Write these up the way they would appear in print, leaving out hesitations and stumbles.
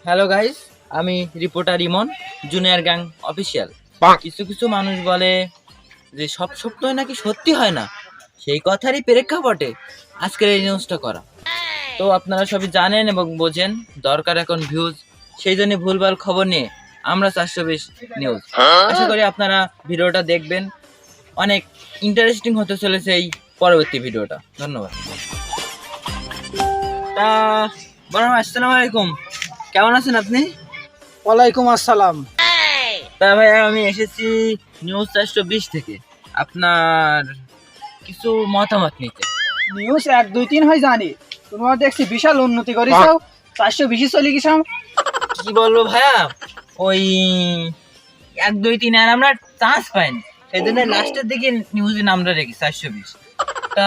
Hello guys, আমি reporter ইমন, junior gang official. কিছু কিছু মানুষ বলে যে সব সত্যই নাকি সত্যি হয় না, সেই কথারই প্রেক্ষাপটে আজকের এই নিউজটা করা। তো আপনারা সবই জানেন এবং বোঝেন, দরকার এখন ভিউজ, সেই জন্য ভুলভাল খবর নিয়ে আমরা 420 নিউজ। আশা করি আপনারা ভিডিওটা দেখবেন, অনেক ইন্টারেস্টিং হতে চলেছে এই পরবর্তী ভিডিওটা। ধন্যবাদ। তা বড় ভাই, আসসালামু আলাইকুম, কেমন আছেন আপনি? ওয়ালাইকুম আসসালাম। তা ভাই, আমি এসেছি নিউজ 420 থেকে আপনার কিছু মতামত নিতে। নিউজ 1 2 3 হয় জানি, তোমরা দেখছি বিশাল উন্নতি করেছো, 420 চলে গেছো। কি বলবো ভাইয়া, ওই 1 2 3 আর আমরা চান্স পাইনি, সেই জন্য লাস্টের দিকে নিউজে নামটা রেখে 420। তা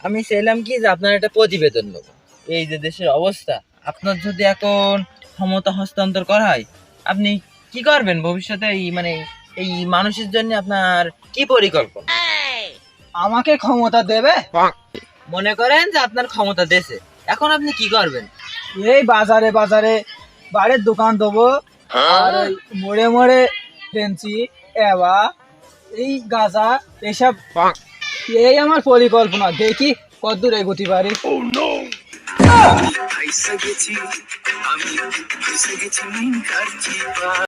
আমি চাইলাম কি যে আপনার একটা প্রতিবেদন নেবো, এই যে দেশের অবস্থা, আপনার যদি এখন ক্ষমতা হস্তান্তর করা হয়, আপনি কি করবেন ভবিষ্যতে? এই মানুষের জন্য আপনার কি পরিকল্পনা? আমাকে ক্ষমতা দেবে? মনে করেন যে আপনার ক্ষমতা দেশে, এখন আপনি কি করবেন? এই বাজারে বাজারে বাড়ির দোকান দেবো, আর ওই মোড়ে মোড়ে ফেন্সি, এবা, এই গাঁজা, এসব। এই আমার পরিকল্পনা, দেখি কতদূর এগোতে পারি।